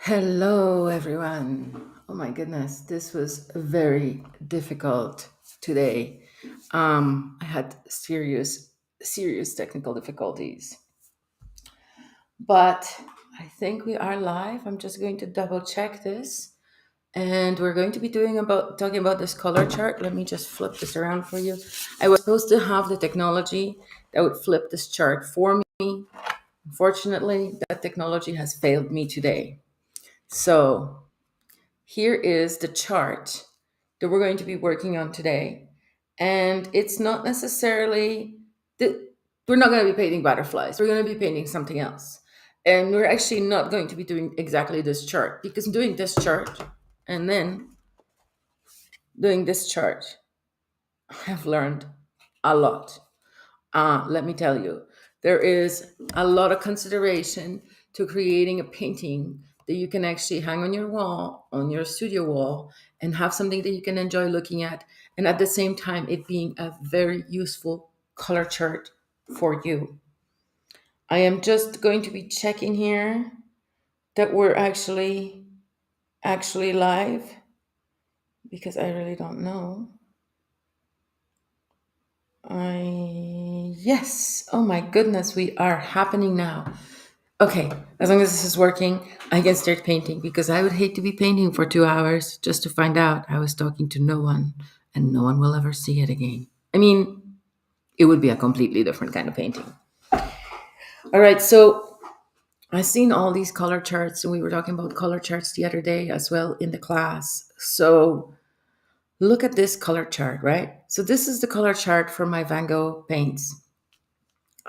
Hello, everyone. Oh my goodness, this was very difficult today. I had serious technical difficulties, but I think we are live. I'm just going to double check this, and we're going to be talking about this color chart. Let me just flip this around for you. I was supposed to have the technology that would flip this chart for me. Unfortunately, that technology has failed me today. So here is the chart that we're going to be working on today. And it's not necessarily that we're not going to be painting butterflies. We're going to be painting something else. And we're actually not going to be doing exactly this chart because doing this chart and then doing this chart, I've learned a lot. Let me tell you, there is a lot of consideration to creating a painting that you can actually hang on your wall, on your studio wall, and have something that you can enjoy looking at. And at the same time, it being a very useful color chart for you. I am just going to be checking here that we're actually live because I really don't know. I yes. Oh my goodness, we are happening now. Okay, as long as this is working, I can start painting because I would hate to be painting for 2 hours just to find out I was talking to no one and no one will ever see it again. I mean, it would be a completely different kind of painting. All right, so I've seen all these color charts, and we were talking about color charts the other day as well in the class. So look at this color chart, right? So this is the color chart for my Van Gogh paints.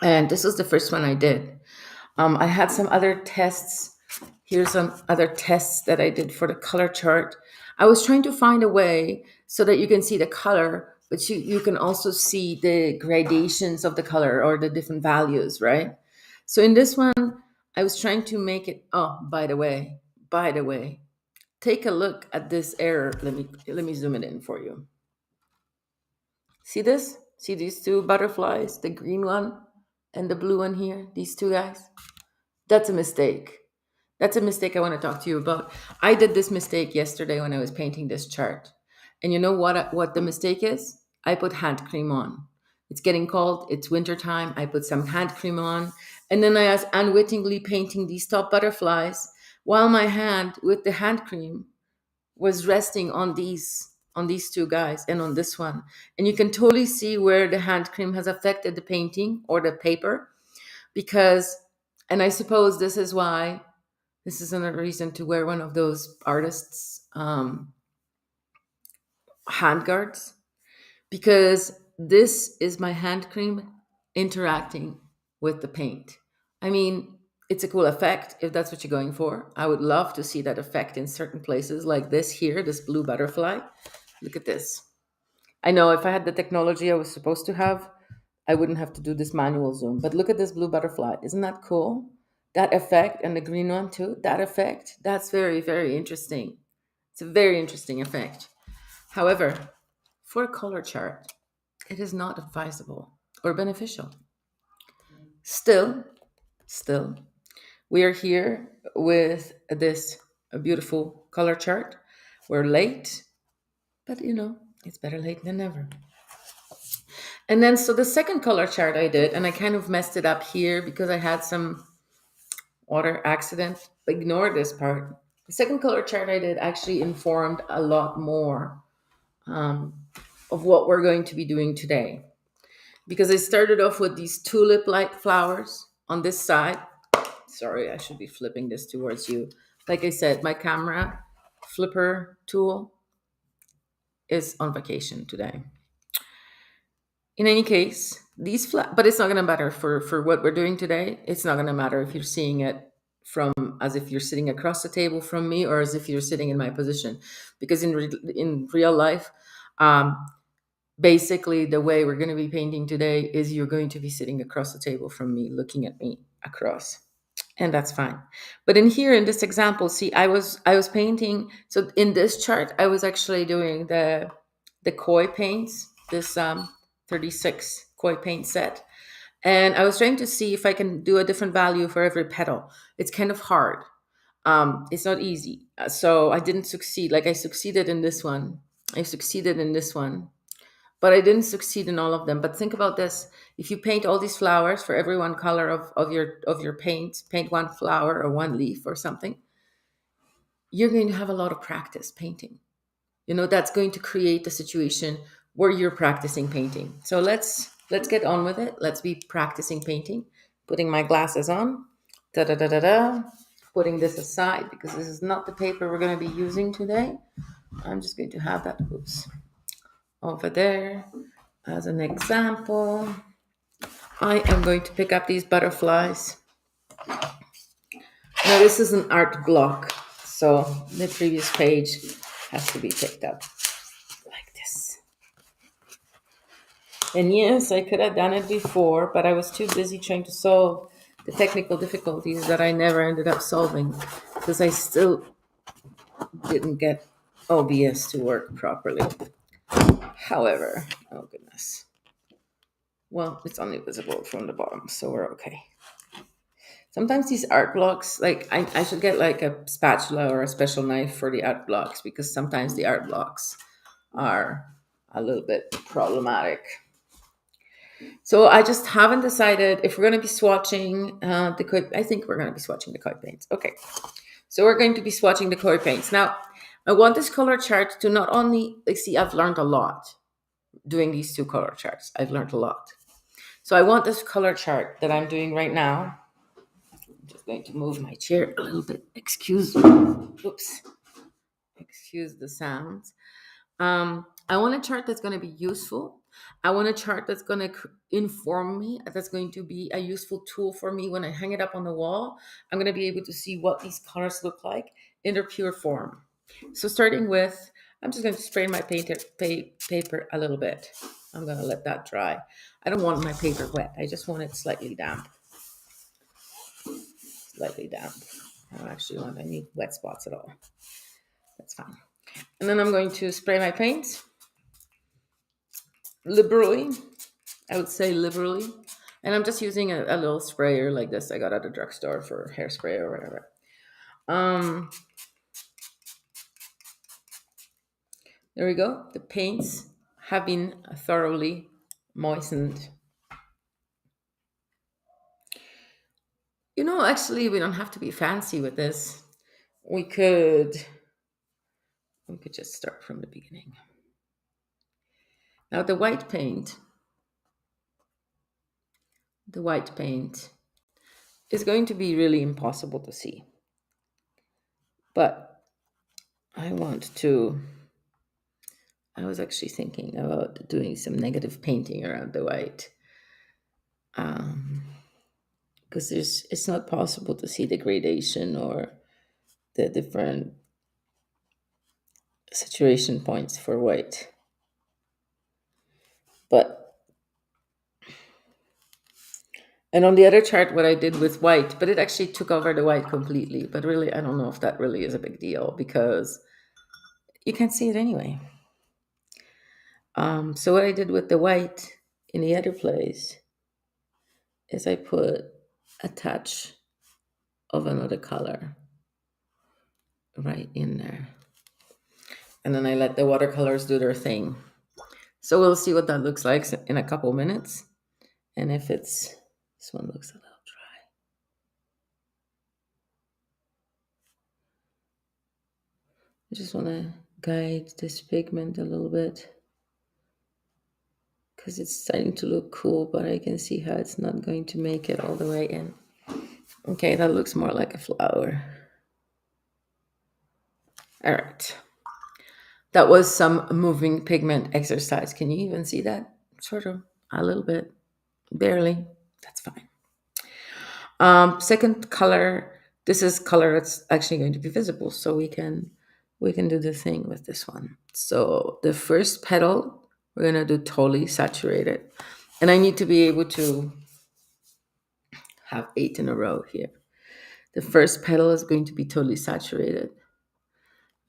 And this was the first one I did. I had some other tests. Here's some other tests that I did for the color chart. I was trying to find a way so that you can see the color, but you can also see the gradations of the color or the different values, right? So in this one, I was trying to make it. Oh, by the way, take a look at this error. Let me zoom it in for you. See this? See these two butterflies, the green one and the blue one here, these two guys? That's a mistake. That's a mistake I want to talk to you about. I did this mistake yesterday when I was painting this chart. And you know what the mistake is? I put hand cream on. It's getting cold, it's winter time. I put some hand cream on. And then I was unwittingly painting these top butterflies while my hand with the hand cream was resting on these two guys and on this one. And you can totally see where the hand cream has affected the painting or the paper because and I suppose this is why this is another reason to wear one of those artists' hand guards because this is my hand cream interacting with the paint. I mean, it's a cool effect if that's what you're going for. I would love to see that effect in certain places like this here, this blue butterfly. Look at this. I know if I had the technology I was supposed to have, I wouldn't have to do this manual zoom. But look at this blue butterfly. Isn't that cool? That effect and the green one too, that effect, that's very, very interesting. It's a very interesting effect. However, for a color chart, it is not advisable or beneficial. Still, still, we are here with this beautiful color chart. We're late, but it's better late than never. And then, so the second color chart I did, and I kind of messed it up here because I had some water accident. Ignore this part. The second color chart I did actually informed a lot more um, of what we're going to be doing today. Because I started off with these tulip like flowers on this side. Sorry, I should be flipping this towards you. Like I said, my camera flipper tool is on vacation today. In any case, but it's not going to matter for what we're doing today. It's not going to matter if you're seeing it from as if you're sitting across the table from me or as if you're sitting in my position, because in real life, um, basically the way we're going to be painting today is you're going to be sitting across the table from me, looking at me across, and that's fine. But in here in this example, see, I was painting. So in this chart, I was actually doing the koi paints, this 36 koi paint set, and I was trying to see if I can do a different value for every petal. It's kind of hard. It's not easy. So I didn't succeed. Like I succeeded in this one. I succeeded in this one, but I didn't succeed in all of them. But think about this: if you paint all these flowers for every one color of your paint one flower or one leaf or something, you're going to have a lot of practice painting. That's going to create a situation where you're practicing painting. So let's get on with it. Let's be practicing painting. Putting my glasses on. Da da da da da. Putting this aside because this is not the paper we're going to be using today. I'm just going to have that over there as an example. I am going to pick up these butterflies. Now this is an art block, so the previous page has to be picked up like this. And yes, I could have done it before, but I was too busy trying to solve the technical difficulties that I never ended up solving because I still didn't get OBS to work properly. However, oh goodness. Well, it's only visible from the bottom, so we're okay. Sometimes these art blocks, like I should get like a spatula or a special knife for the art blocks because sometimes the art blocks are a little bit problematic. So I just haven't decided if we're going to be swatching the koi. I think we're going to be swatching the koi paints. Okay, so we're going to be swatching the koi paints. Now, I want this color chart to not only, like, see, I've learned a lot doing these two color charts. I've learned a lot. So I want this color chart that I'm doing right now. I'm just going to move my chair a little bit. Excuse the sounds. I want a chart that's going to be useful. I want a chart that's going to inform me, that's going to be a useful tool for me when I hang it up on the wall. I'm going to be able to see what these colors look like in their pure form. So starting with, I'm just going to spray my paper a little bit. I'm going to let that dry. I don't want my paper wet. I just want it slightly damp. Slightly damp. I don't actually want any wet spots at all. That's fine. And then I'm going to spray my paint liberally. I would say liberally. And I'm just using a little sprayer like this I got at the drugstore for hairspray or whatever. There we go. The paints have been thoroughly moistened. Actually, we don't have to be fancy with this. We could just start from the beginning. Now the white paint is going to be really impossible to see. But I was actually thinking about doing some negative painting around the white. Because it's not possible to see the gradation or the different saturation points for white. And on the other chart, what I did with white, but it actually took over the white completely. But really, I don't know if that really is a big deal because you can't see it anyway. So what I did with the white in the other place is I put a touch of another color right in there. And then I let the watercolors do their thing. So we'll see what that looks like in a couple minutes. And if this one looks a little dry. I just want to guide this pigment a little bit because it's starting to look cool, but I can see how it's not going to make it all the way in. Okay, that looks more like a flower. All right. That was some moving pigment exercise. Can you even see that? Sort of, a little bit, barely. That's fine. Second color. This is color that's actually going to be visible, so we can do the thing with this one. So the first petal, we're gonna do totally saturated, and I need to be able to have 8 in a row here. The first petal is going to be totally saturated.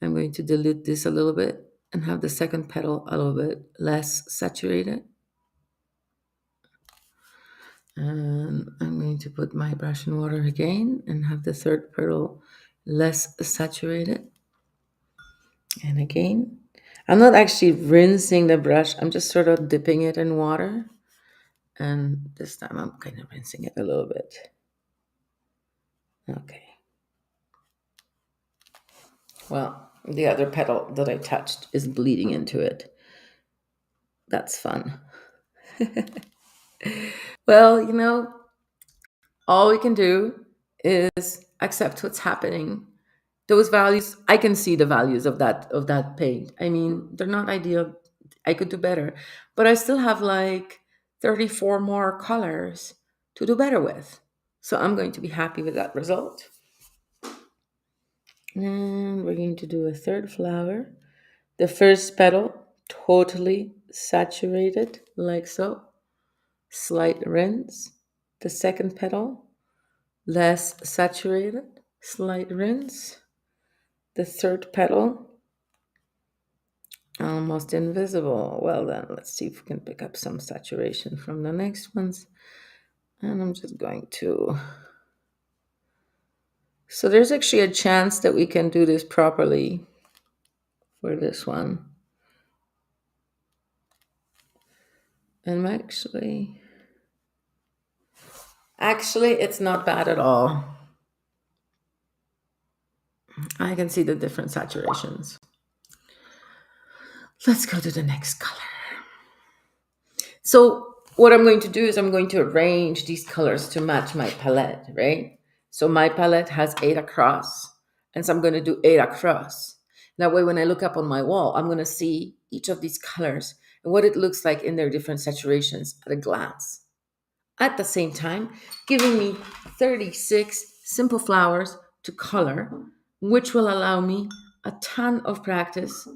I'm going to dilute this a little bit and have the second petal a little bit less saturated. And I'm going to put my brush in water again and have the third petal less saturated. And again, I'm not actually rinsing the brush, I'm just sort of dipping it in water. And this time I'm kind of rinsing it a little bit. Okay. Well, the other petal that I touched is bleeding into it. That's fun. Well, all we can do is accept what's happening. Those values, I can see the values of that paint. I mean, they're not ideal. I could do better, but I still have like 34 more colors to do better with. So I'm going to be happy with that result. And we're going to do a third flower. The first petal, totally saturated, like so. Slight rinse. The second petal, less saturated, slight rinse. The third petal, almost invisible. Well, then, let's see if we can pick up some saturation from the next ones. And I'm just going to. So there's actually a chance that we can do this properly for this one. And actually, it's not bad at all. I can see the different saturations. Let's go to the next color. So what I'm going to do is I'm going to arrange these colors to match my palette, right? So my palette has 8 across, and so I'm going to do 8 across. That way, when I look up on my wall, I'm going to see each of these colors and what it looks like in their different saturations at a glance. At the same time, giving me 36 simple flowers to color, which will allow me a ton of practice,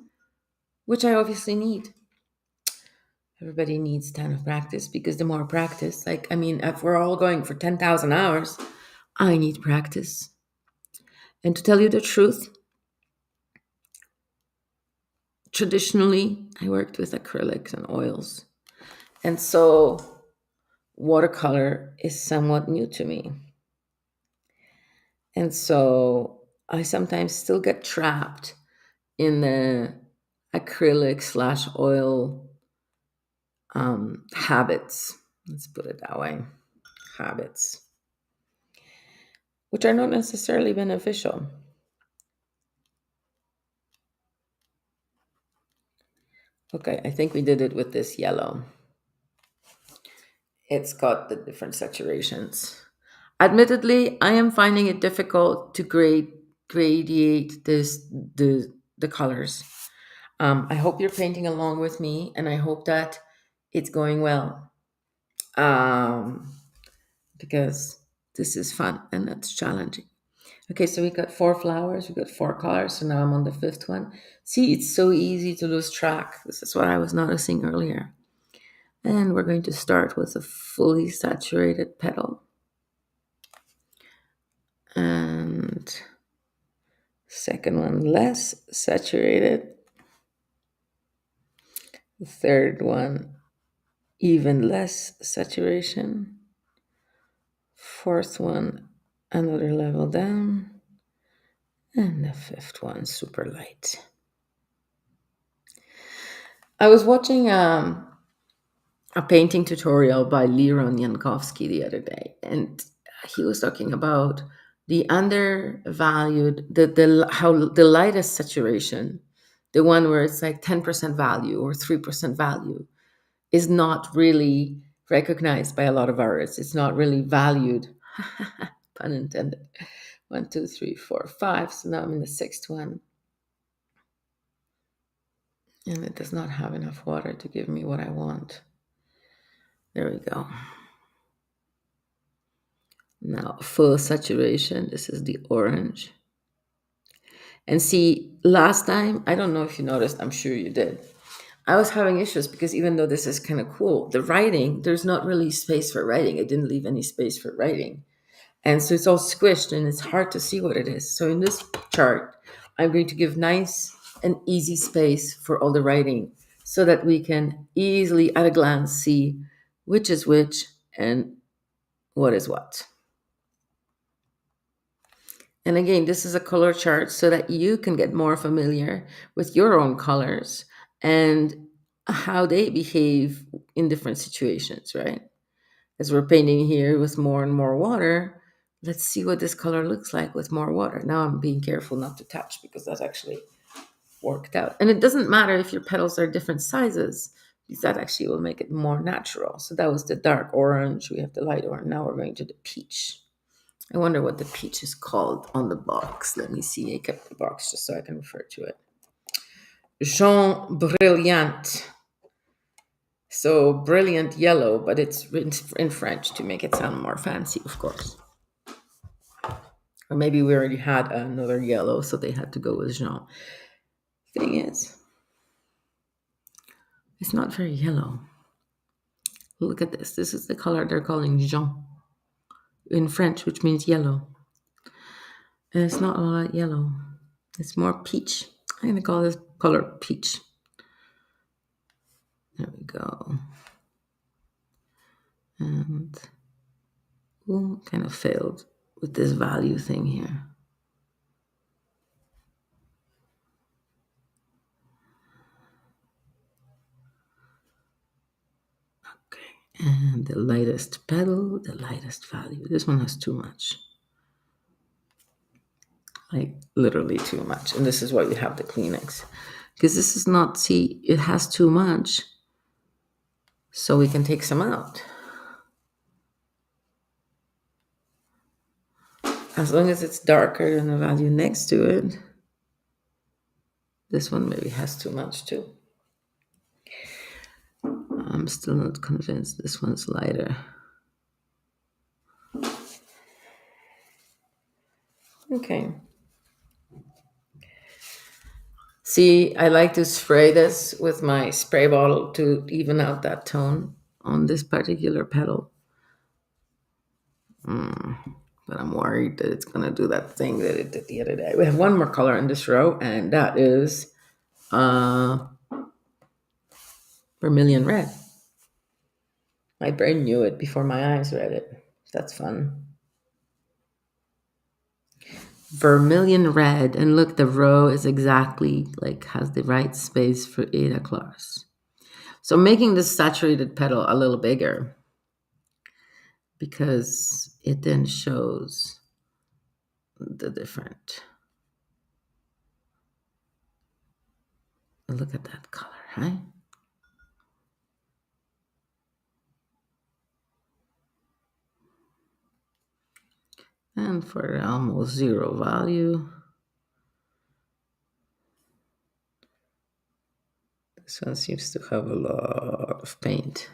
which I obviously need. Everybody needs ton of practice because the more practice, like, I mean, if we're all going for 10,000 hours, I need practice. And to tell you the truth, traditionally, I worked with acrylics and oils. And so watercolor is somewhat new to me. And so I sometimes still get trapped in the acrylic slash oil habits. Let's put it that way. Habits, which are not necessarily beneficial. Okay, I think we did it with this yellow. It's got the different saturations. Admittedly, I am finding it difficult to gradiate the colors. I hope you're painting along with me, and I hope that it's going well. Because this is fun and it's challenging. Okay, so we got 4 flowers, we got 4 colors, so now I'm on the fifth one. See, it's so easy to lose track. This is what I was noticing earlier. And we're going to start with a fully saturated petal. And second one, less saturated. The third one, even less saturation. Fourth one, another level down. And the fifth one, super light. I was watching a painting tutorial by Liron Yankowski the other day, and he was talking about the undervalued, how the lightest saturation, the one where it's like 10% value or 3% value, is not really recognized by a lot of artists. It's not really valued, pun intended. 1, 2, 3, 4, 5. So now I'm in the sixth one. And it does not have enough water to give me what I want. There we go. Now, full saturation. This is the orange. And see, last time, I don't know if you noticed, I'm sure you did. I was having issues because even though this is kind of cool, the writing, there's not really space for writing. I didn't leave any space for writing. And so it's all squished and it's hard to see what it is. So in this chart, I'm going to give nice and easy space for all the writing so that we can easily at a glance see which is which and what is what. And again, this is a color chart so that you can get more familiar with your own colors and how they behave in different situations, right? As we're painting here with more and more water, let's see what this color looks like with more water. Now I'm being careful not to touch because that actually worked out. And it doesn't matter if your petals are different sizes, because that actually will make it more natural. So that was the dark orange. We have the light orange. Now we're going to the peach. I wonder what the peach is called on the box. Let me see. I kept the box just so I can refer to it. Jaune Brilliant. So brilliant yellow, but it's written in French to make it sound more fancy, of course. Or maybe we already had another yellow, so they had to go with Jean. Thing is, it's not very yellow. Look at this. This is the color they're calling Jean in French, which means yellow. And it's not all that yellow. It's more peach. I'm going to call this color peach. There we go. And kind of failed with this value thing here. Okay, and the lightest petal, the lightest value. This one has too much. Like literally too much. And this is why we have the Kleenex. Because this is not, see, it has too much. So we can take some out. As long as it's darker than the value next to it. This one maybe has too much too. I'm still not convinced this one's lighter. Okay. See, I like to spray this with my spray bottle to even out that tone on this particular petal. But I'm worried that it's going to do that thing that it did the other day. We have one more color in this row, and that is vermilion red. My brain knew it before my eyes read it. That's fun. Vermilion red, and look, the row is exactly like has the right space for Ada Claus. So making this saturated petal a little bigger because it then shows the different. Look at that color, right? And for almost zero value, this one seems to have a lot of paint.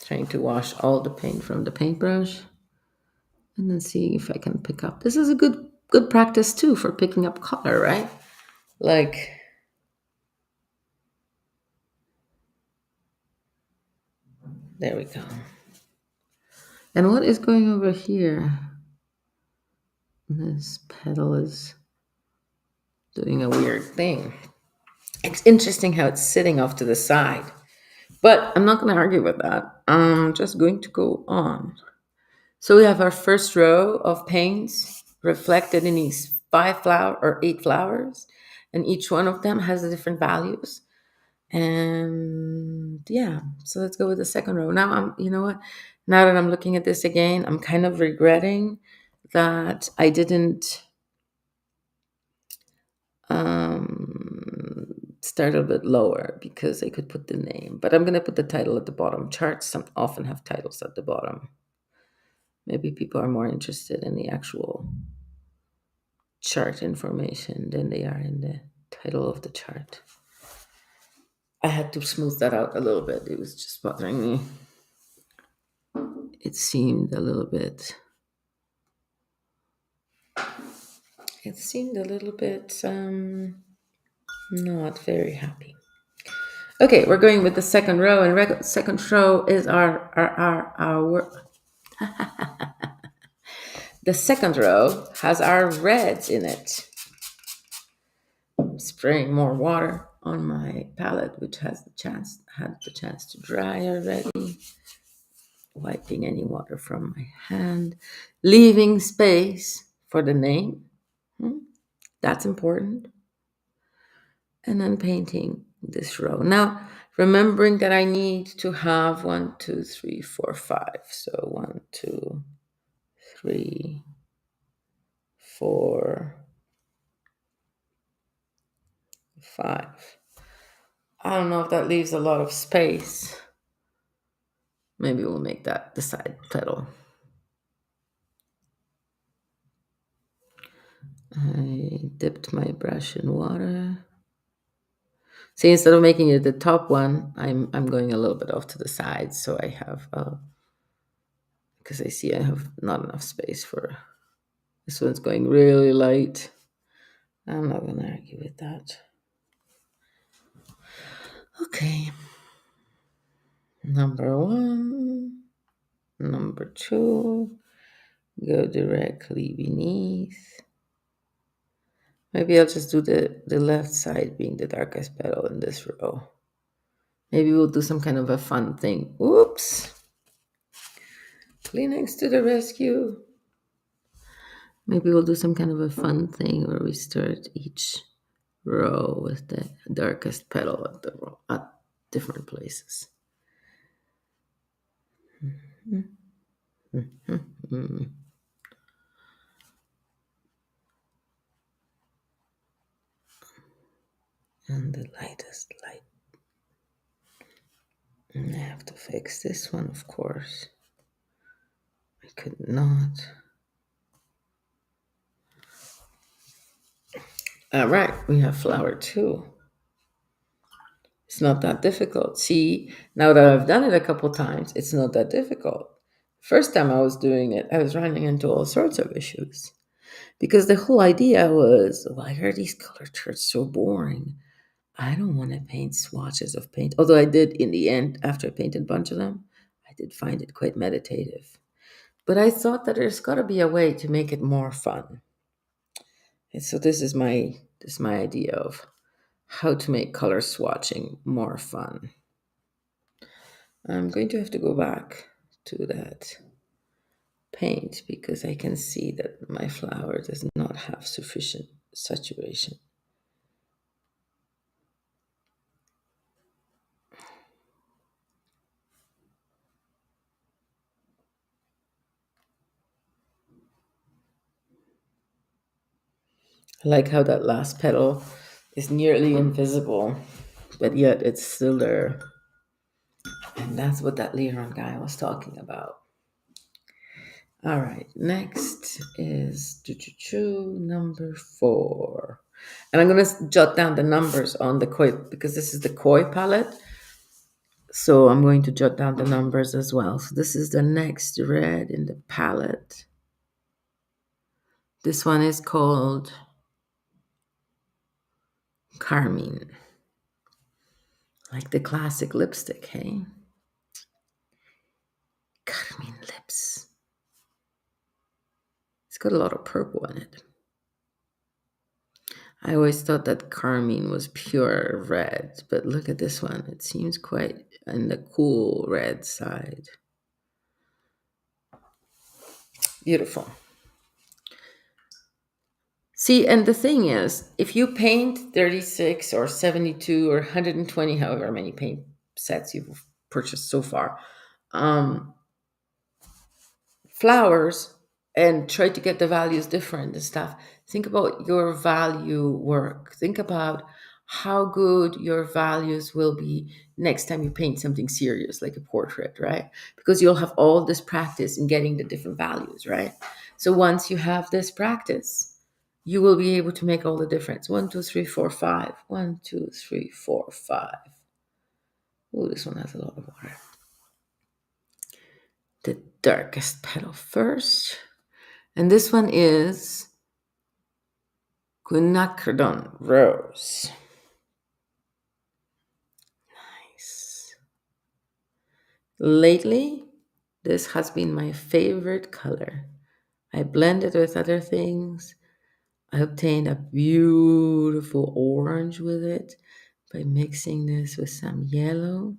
Trying to wash all the paint from the paintbrush and then see if I can pick up. This is a good practice too for picking up color, right? Like, there we go. And what is going over here? This petal is doing a weird thing. It's interesting how it's sitting off to the side. But I'm not going to argue with that. I'm just going to go on. So we have our first row of paints reflected in these 8 flowers. And each one of them has the different values. And yeah, so let's go with the second row. Now you know what? Now that I'm looking at this again, I'm kind of regretting that I didn't start a bit lower because I could put the name. But I'm going to put the title at the bottom. Charts often have titles at the bottom. Maybe people are more interested in the actual chart information than they are in the title of the chart. I had to smooth that out a little bit. It was just bothering me. It seemed a little bit not very happy. Okay, we're going with the second row, and second row is our the second row has our reds in it. I'm spraying more water on my palette, which had the chance to dry already. wiping any water from my hand, leaving space for the name. Hmm, That's important. And then painting this row. Now, remembering that I need to have 1, 2, 3, 4, 5. So 1, 2, 3, 4, 5. I don't know if that leaves a lot of space. Maybe we'll make that the side petal. I dipped my brush in water. See, instead of making it the top one, I'm going a little bit off to the side, so I have because I see I have not enough space for this one's going really light. I'm not gonna argue with that. Okay, number one, number two, go directly beneath. Maybe I'll just do the left side being the darkest petal in this row. Maybe we'll do some kind of a fun thing. Oops. Kleenex to the rescue. Maybe we'll do some kind of a fun thing where we start each row with the darkest petal at different places. And the lightest light. And I have to fix this one, of course. I could not. All right, we have flower two. It's not that difficult. See, now that I've done it a couple times, it's not that difficult. First time I was doing it, I was running into all sorts of issues because the whole idea was, why are these color charts so boring? I don't want to paint swatches of paint. Although I did in the end, after I painted a bunch of them, I did find it quite meditative. But I thought that there's got to be a way to make it more fun. And so this is my idea of how to make color swatching more fun. I'm going to have to go back to that paint because I can see that my flower does not have sufficient saturation. I like how that last petal is nearly invisible, but yet it's still there. And that's what that Leron guy was talking about. All right, next is number 4. And I'm going to jot down the numbers on the koi because this is the koi palette. So I'm going to jot down the numbers as well. So this is the next red in the palette. This one is called Carmine. Like the classic lipstick, hey? Carmine lips. It's got a lot of purple in it. I always thought that carmine was pure red, but look at this one. It seems quite on the cool red side. Beautiful. See, and the thing is, if you paint 36 or 72 or 120, however many paint sets you've purchased so far, flowers, and try to get the values different and stuff, think about your value work. Think about how good your values will be next time you paint something serious like a portrait, right? Because you'll have all this practice in getting the different values, right? So once you have this practice, you will be able to make all the difference. 1, 2, 3, 4, 5. 1, 2, 3, 4, 5. Oh, this one has a lot of water. The darkest petal first. And this one is Quinacridone Rose. Nice. Lately, this has been my favorite color. I blended with other things. I obtained a beautiful orange with it by mixing this with some yellow.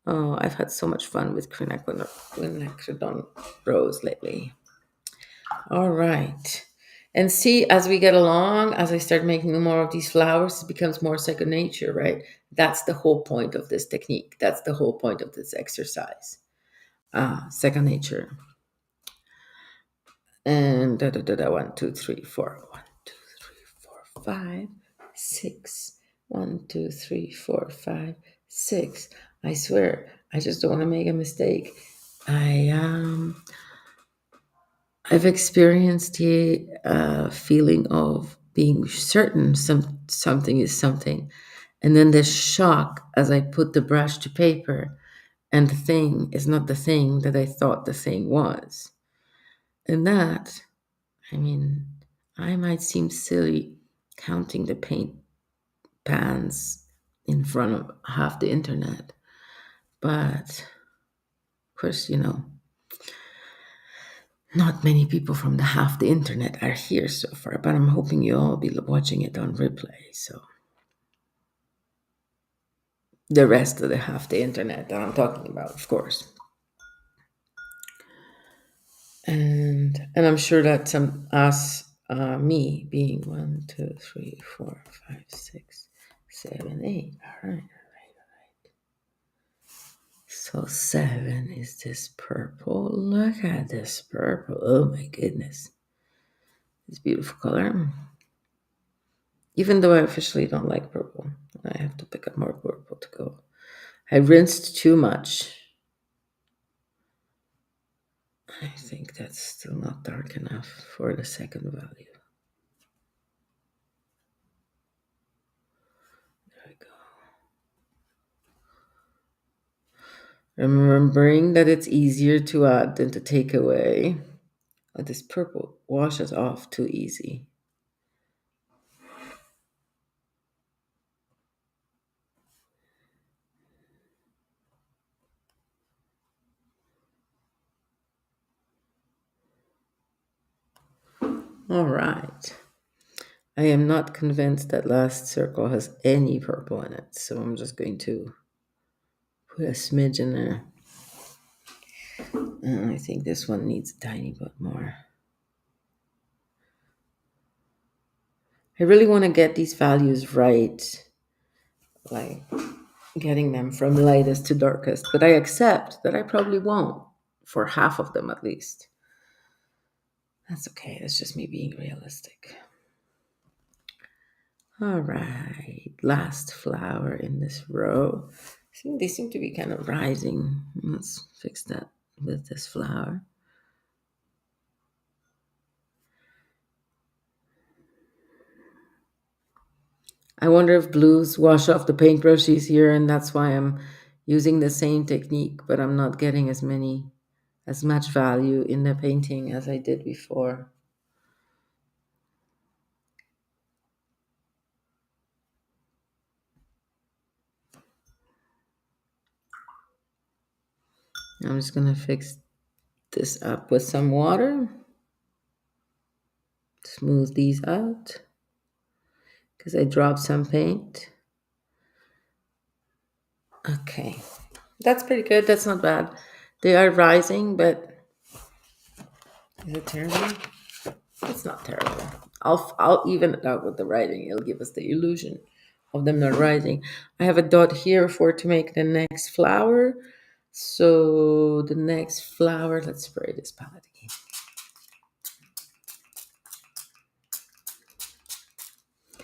Oh, I've had so much fun with quinacridone rose lately. All right. And see, as we get along, as I start making more of these flowers, it becomes more second nature, right? That's the whole point of this technique. That's the whole point of this exercise. Second nature. And da da da da 1, 2, 3, 4. 1, 2, 3, 4, 5, 6. 1, 2, 3, 4, 5, 6. I swear, I just don't want to make a mistake. I I've experienced the feeling of being certain something is something, and then the shock as I put the brush to paper, and the thing is not the thing that I thought the thing was. And that, I mean, I might seem silly counting the paint pans in front of half the internet, but of course, not many people from the half the internet are here so far, but I'm hoping you'll all be watching it on replay. So the rest of the half the internet that I'm talking about, of course. And I'm sure that some us, me being 1, 2, 3, 4, 5, 6, 7, 8. All right. So 7 is this purple. Look at this purple. Oh my goodness. This beautiful color. Even though I officially don't like purple, I have to pick up more purple to go. I rinsed too much. I think that's still not dark enough for the second value. There we go. Remembering that it's easier to add than to take away. Oh, this purple washes off too easy. All right. I am not convinced that last circle has any purple in it, so I'm just going to put a smidge in there. And I think this one needs a tiny bit more. I really want to get these values right, like getting them from lightest to darkest, but I accept that I probably won't for half of them at least. That's okay, that's just me being realistic. All right, last flower in this row. They seem to be kind of rising. Let's fix that with this flower. I wonder if blues wash off the paintbrushes here, and that's why I'm using the same technique, but I'm not getting as much value in the painting as I did before. I'm just gonna fix this up with some water. Smooth these out because I dropped some paint. Okay, that's pretty good. That's not bad. They are rising, but is it terrible? It's not terrible. I'll even it out with the writing. It'll give us the illusion of them not rising. I have a dot here for to make the next flower. So the next flower, let's spray this palette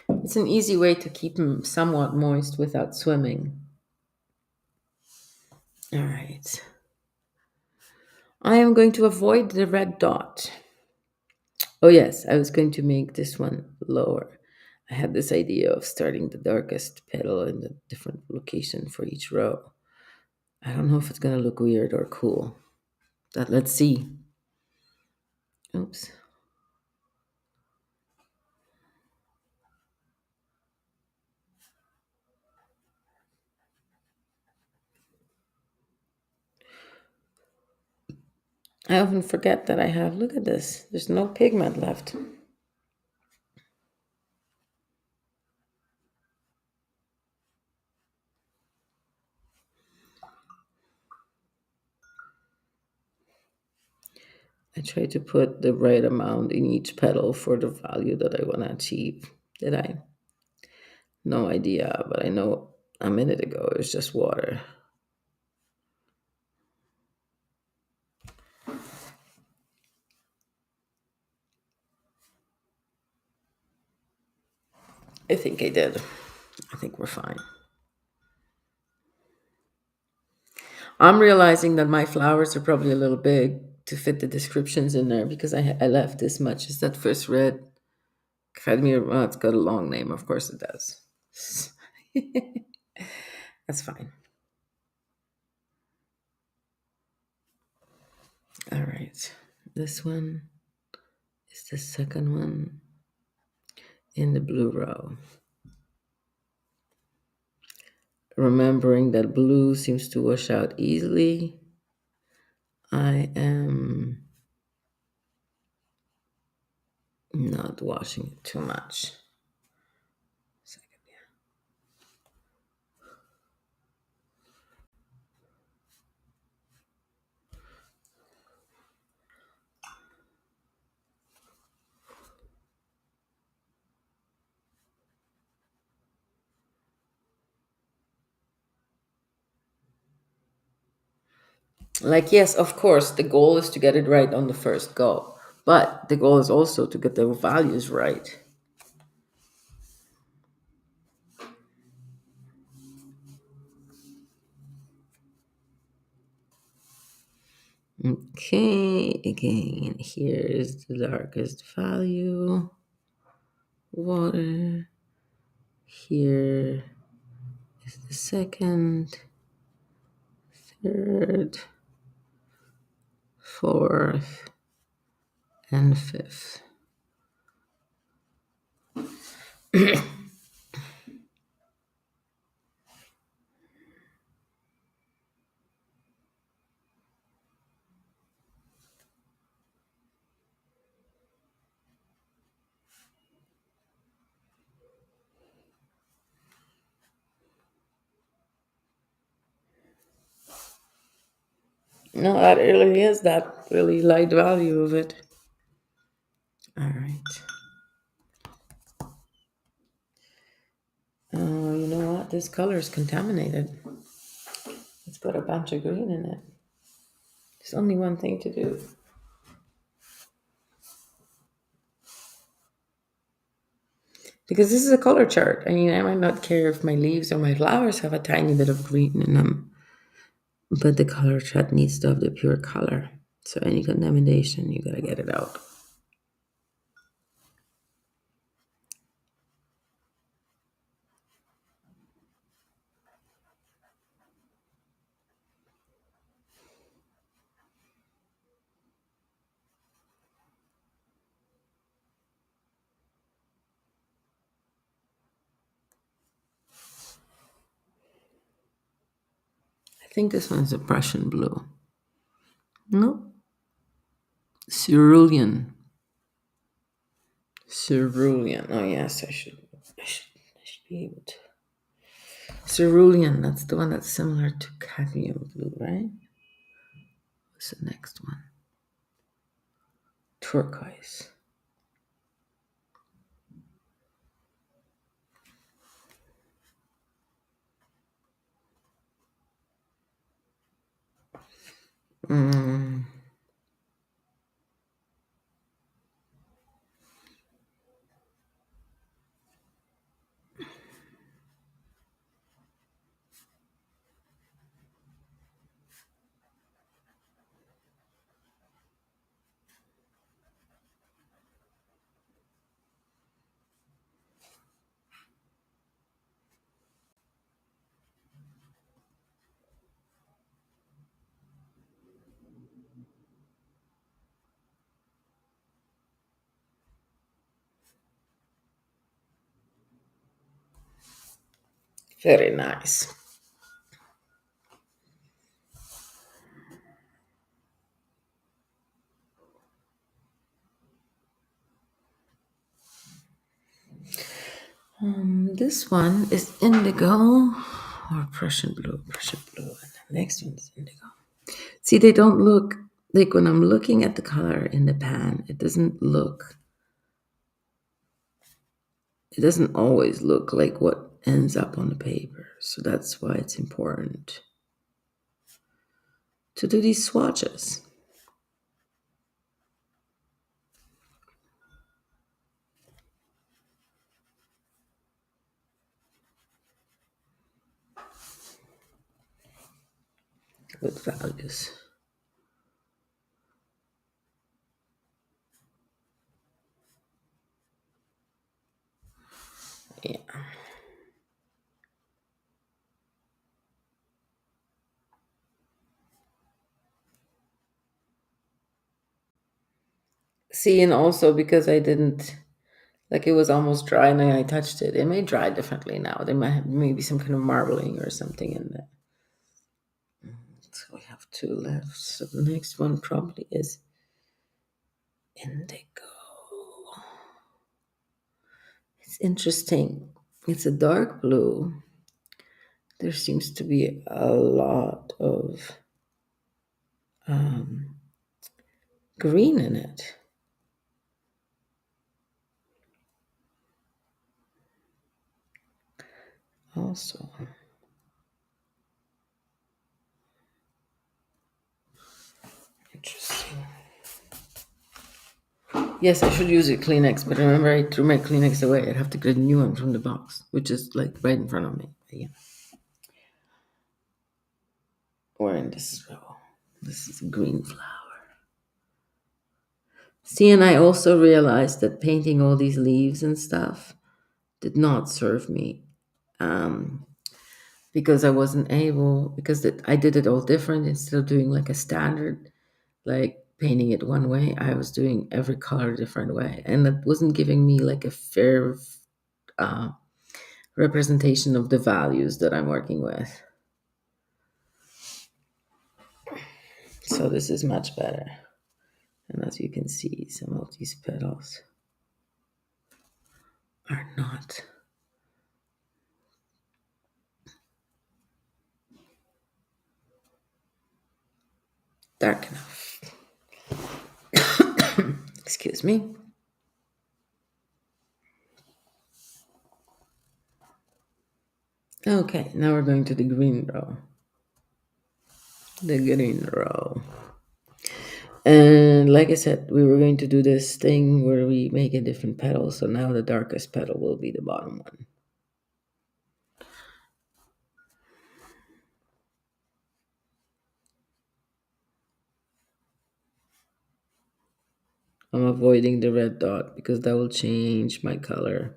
again. It's an easy way to keep them somewhat moist without swimming. All right. I am going to avoid the red dot. Oh yes, I was going to make this one lower. I had this idea of starting the darkest petal in a different location for each row. I don't know if it's going to look weird or cool. Let's see. Oops. I often forget that I have, look at this, there's no pigment left. I try to put the right amount in each petal for the value that I want to achieve. Did I? No idea, but I know a minute ago it was just water. I think I did. I think we're fine. I'm realizing that my flowers are probably a little big to fit the descriptions in there because I left this much. Is that first red? Cadmium, well, it's got a long name. Of course it does. That's fine. All right. This one is the second one in the blue row. Remembering that blue seems to wash out easily, I am not washing it too much. Like, yes, of course, the goal is to get it right on the first go, but the goal is also to get the values right. Okay, again, here is the darkest value, water. Here is the second, third, fourth, and fifth. No, that really is that really light value of it. All right. Oh, you know what? This color is contaminated. It's got a bunch of green in it. There's only one thing to do. Because this is a color chart. I mean, I might not care if my leaves or my flowers have a tiny bit of green in them, but the color chart needs to have the pure color. So any contamination, you gotta get it out. I think this one's a Prussian blue. No, cerulean. Cerulean. Oh yes, I should be able to. Cerulean. That's the one that's similar to cadmium blue, right? What's the next one? Turquoise. Mm. Very nice. This one is indigo or Prussian blue. Prussian blue. And the next one is indigo. See, they don't look like when I'm looking at the color in the pan, it doesn't always look like what ends up on the paper. So that's why it's important to do these swatches. With values. Yeah. See, and also because I didn't, like, it was almost dry and then I touched it. It may dry differently now. There might have maybe some kind of marbling or something in there. So we have two left. So the next one probably is indigo. It's interesting. It's a dark blue. There seems to be a lot of um, green in it. Also, interesting. Yes, I should use a Kleenex, but remember I threw my Kleenex away. I'd have to get a new one from the box, which is like right in front of me. But yeah, we're in this row. This is a green flower. See, and I also realized that painting all these leaves and stuff did not serve me, um, because I wasn't able, because I did it all different instead of doing like a standard, like painting it one way. I was doing every color different way, and that wasn't giving me like a fair uh, representation of the values that I'm working with. So this is much better. And as you can see, some of these petals are not dark enough. Excuse me. Okay, now we're going to the green row. The green row. And like I said, we were going to do this thing where we make a different petal. So now the darkest petal will be the bottom one. I'm avoiding the red dot because that will change my color.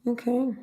Okay.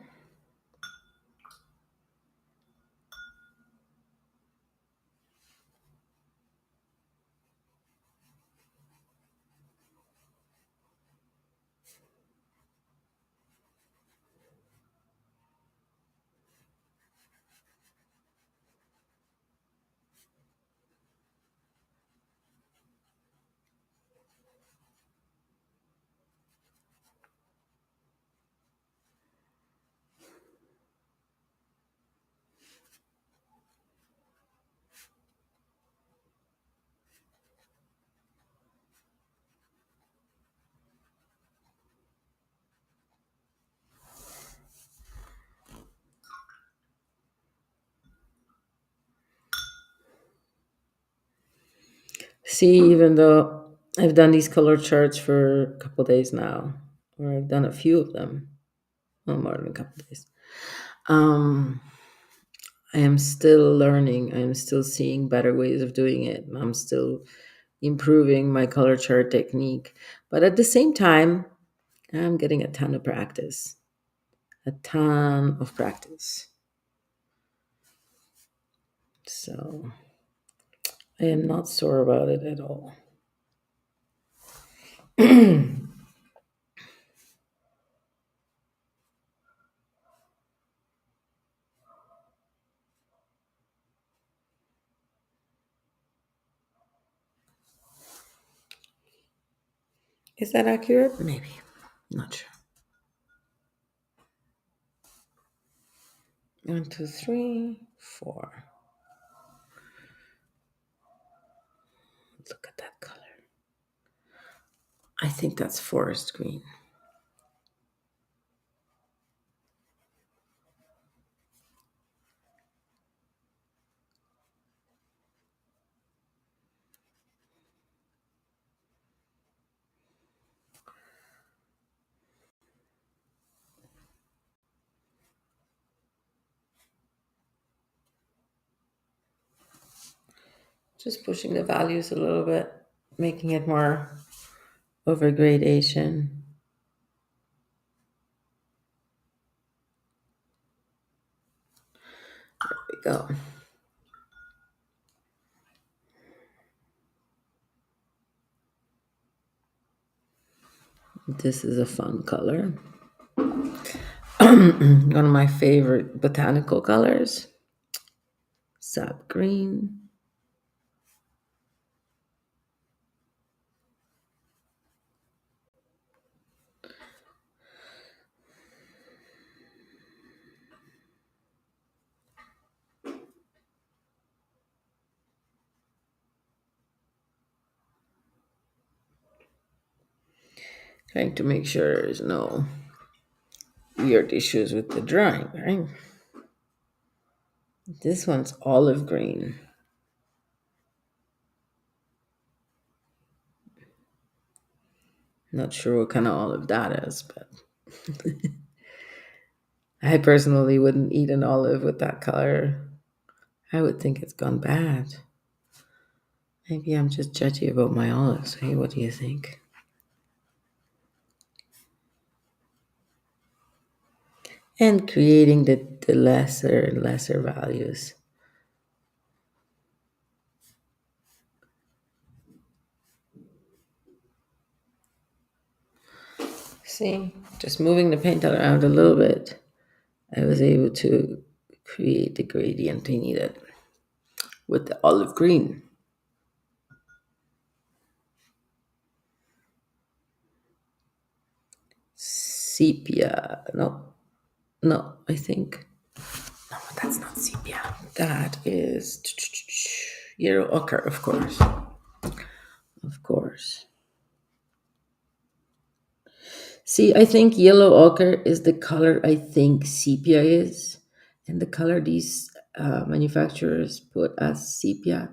See, even though I've done these color charts for a couple days now, or I've done a few of them, well, more than a couple days, um, I am still learning. I am still seeing better ways of doing it. I'm still improving my color chart technique. But at the same time, I'm getting a ton of practice. A ton of practice. So I am not sore about it at all. Is that accurate? Maybe. Not sure. One, two, three, four. Look at that color. I think that's forest green. Just pushing the values a little bit, making it more over gradation. There we go. This is a fun color. One of my favorite botanical colors. Sap green. Trying to make sure there's no weird issues with the drawing, right? This one's olive green. Not sure what kind of olive that is, but I personally wouldn't eat an olive with that color. I would think it's gone bad. Maybe I'm just judgy about my olives. Hey, what do you think? And creating the lesser and lesser values. See, just moving the paint around a little bit, I was able to create the gradient I needed with the olive green. Sepia. No, I think. No, that's not sepia. That is yellow ochre, of course. Of course. See, I think yellow ochre is the color I think sepia is. And the color these manufacturers put as sepia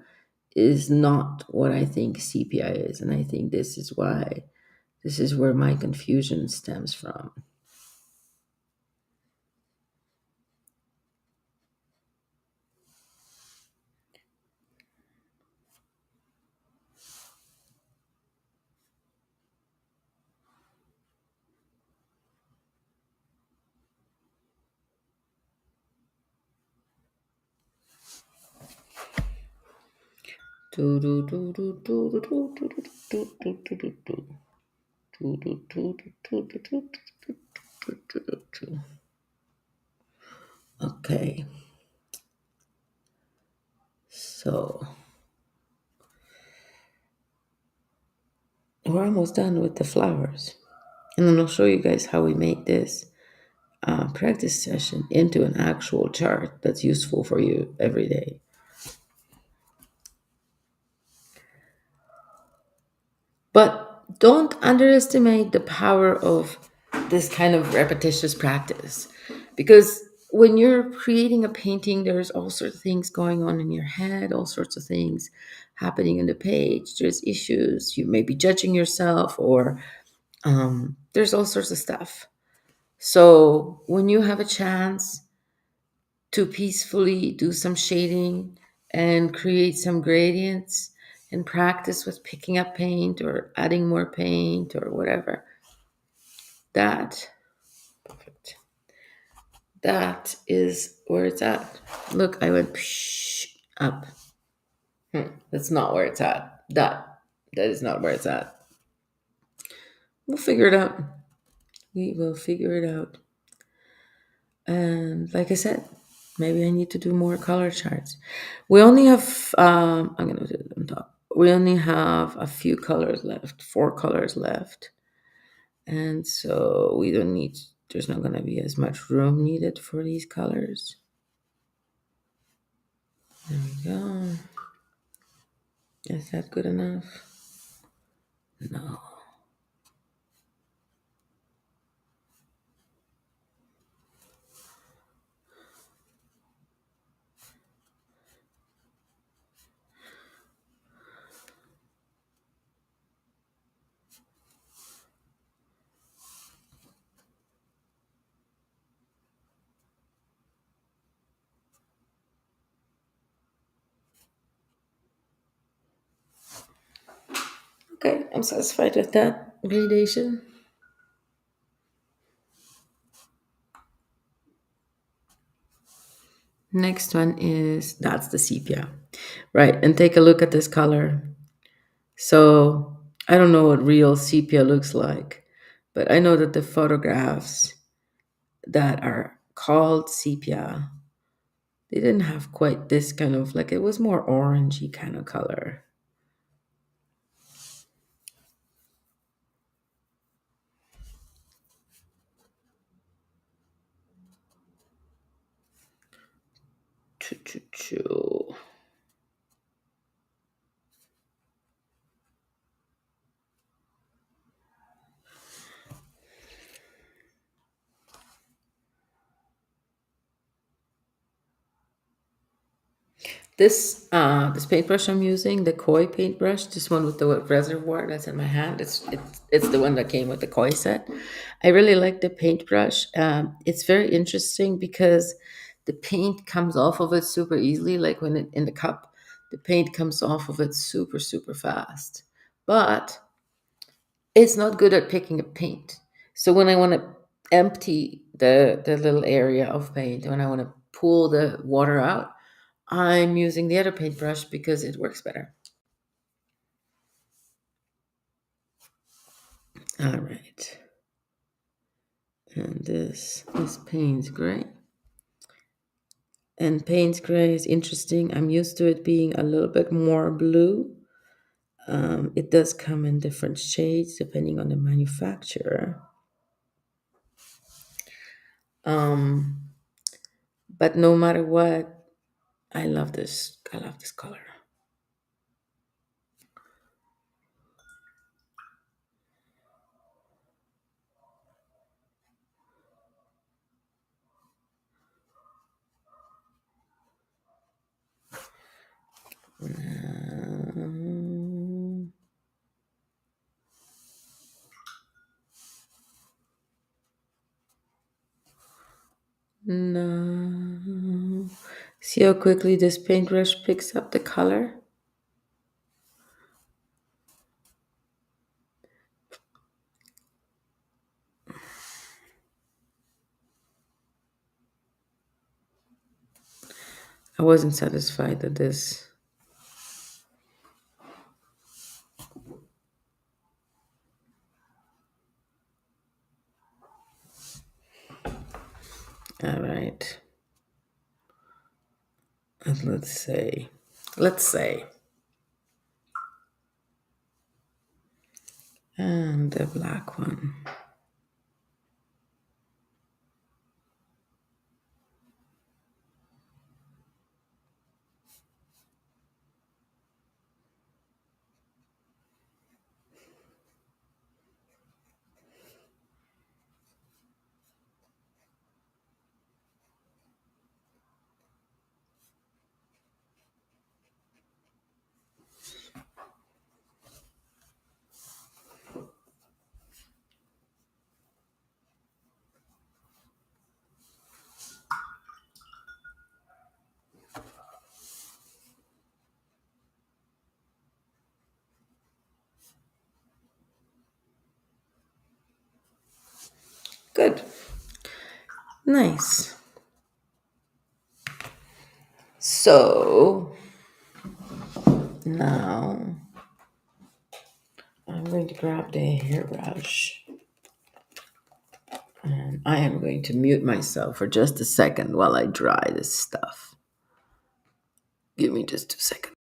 is not what I think sepia is. And I think this is where my confusion stems from. Okay. So we're almost done with the flowers. And then I'll show you guys how we make this practice session into an actual chart that's useful for you every day. But don't underestimate the power of this kind of repetitious practice, because when you're creating a painting, there's all sorts of things going on in your head, all sorts of things happening in the page. There's issues. You may be judging yourself, or there's all sorts of stuff. So when you have a chance to peacefully do some shading and create some gradients and practice with picking up paint or adding more paint or whatever, that perfect, that is where it's at. Look, I went up. That's not where it's at. That is not where it's at. We'll figure it out. We will figure it out. And like I said, maybe I need to do more color charts. We only have, I'm going to do it on top. We only have a few colors left, 4 colors left. And so we don't need, there's not going to be as much room needed for these colors. There we go. Is that good enough? No. Okay, I'm satisfied with that gradation. Next one is that's the sepia. Right, and take a look at this color. So I don't know what real sepia looks like, but I know that the photographs that are called sepia, they didn't have quite this kind of like it was more orangey kind of color. Choo, choo, choo. This paintbrush I'm using, the Koi paintbrush, this one with the reservoir that's in my hand. It's the one that came with the Koi set. I really like the paintbrush. It's very interesting because the paint comes off of it super easily. Like when it in the cup, the paint comes off of it super super fast. But it's not good at picking up paint. So when I want to empty the little area of paint, when I want to pull the water out, I'm using the other paintbrush because it works better. All right. And this is Payne's Gray. And Payne's Gray is interesting. I'm used to it being a little bit more blue. It does come in different shades depending on the manufacturer. Um, but no matter what, I love this. I love this color. Um, no. See how quickly this paintbrush picks up the color? I wasn't satisfied with this. All right. And let's say, and the black one. Good. Nice. So now I'm going to grab the hairbrush and I am going to mute myself for just a second while I dry this stuff. Give me just 2 seconds.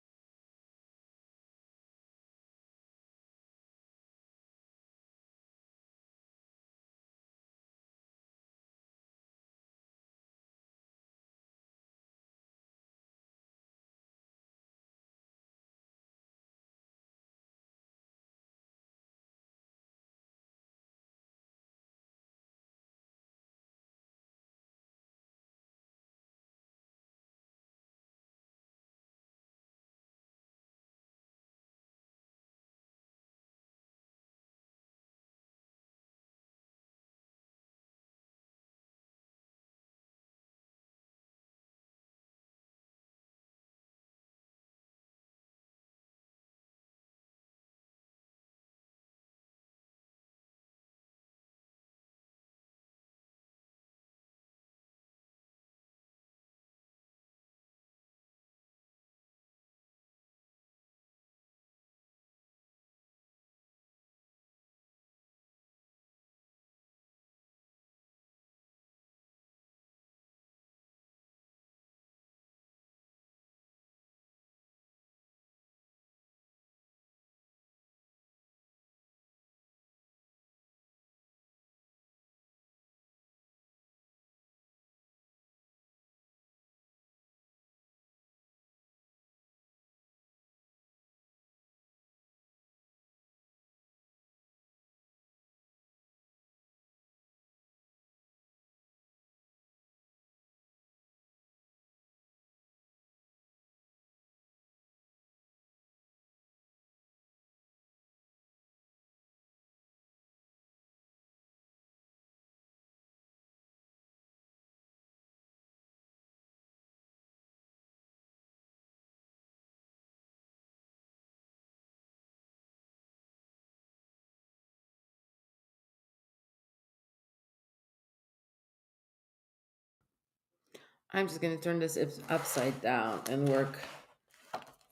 I'm just going to turn this upside down and work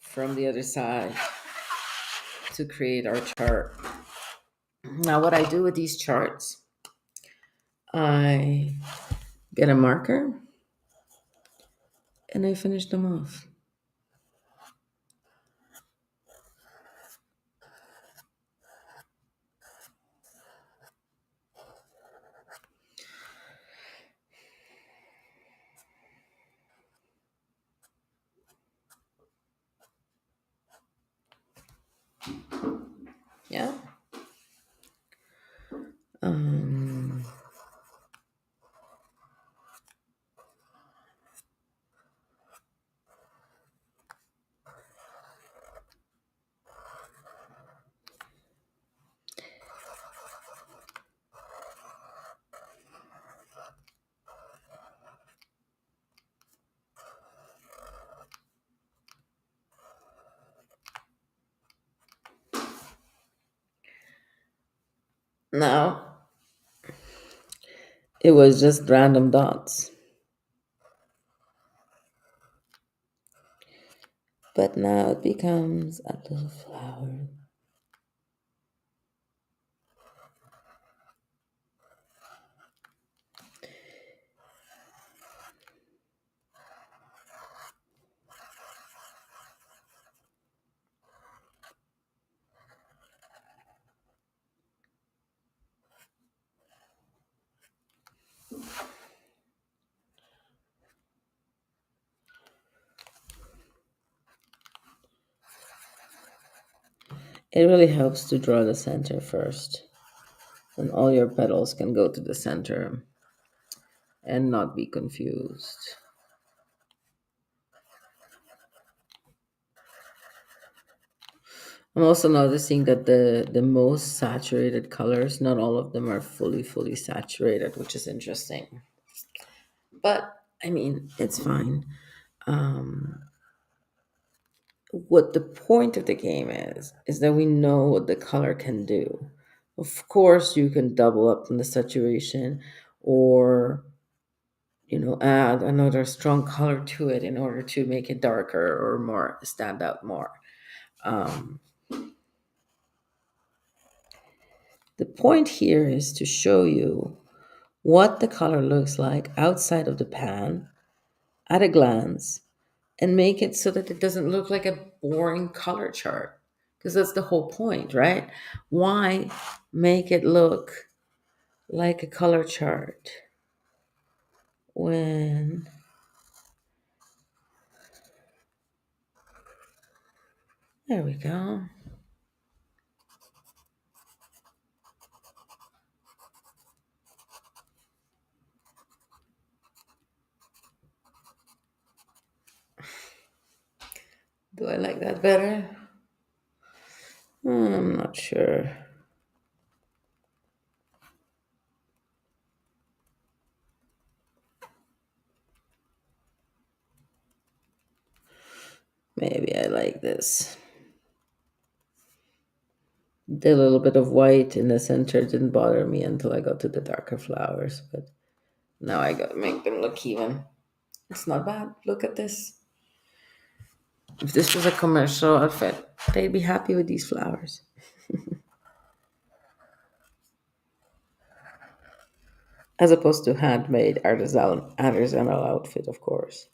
from the other side to create our chart. Now, what I do with these charts, I get a marker and I finish them off. Yeah. Um, Now, it was just random dots. But now it becomes a little flower. It really helps to draw the center first. And all your petals can go to the center and not be confused. I'm also noticing that the most saturated colors, not all of them are fully saturated, which is interesting. But I mean, it's fine. Um, what the point of the game is that we know what the color can do. Of course, you can double up on the saturation, or add another strong color to it in order to make it darker or more stand out more. Um, the point here is to show you what the color looks like outside of the pan at a glance, and make it so that it doesn't look like a boring color chart, because that's the whole point, right? Why make it look like a color chart when there we go. Do I like that better? I'm not sure. Maybe I like this. The little bit of white in the center didn't bother me until I got to the darker flowers, but now I gotta make them look even. It's not bad. Look at this. If this was a commercial outfit, they'd be happy with these flowers. As opposed to handmade artisanal outfit, of course.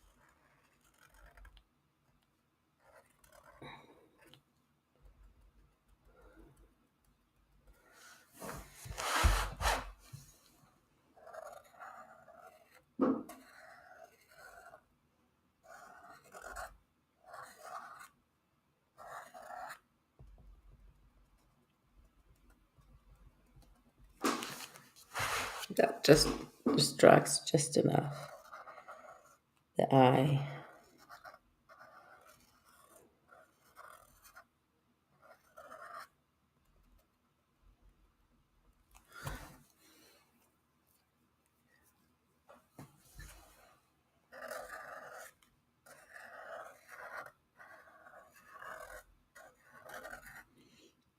That just distracts just enough the eye.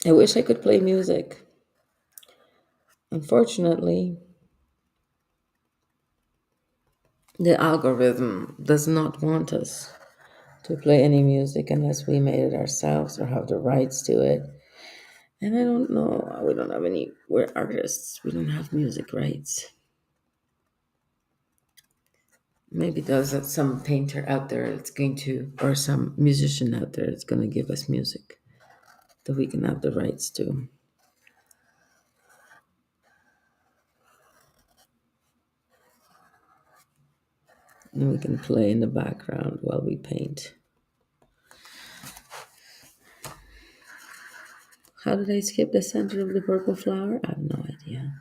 I wish I could play music. Unfortunately, The algorithm does not want us to play any music unless we made it ourselves or have the rights to it. And I don't know, we don't have any, we're artists, we don't have music rights. Maybe there's some painter out there that's going to, or some musician out there that's going to give us music that we can have the rights to. And we can play in the background while we paint. How did I skip the center of the purple flower? I have no idea.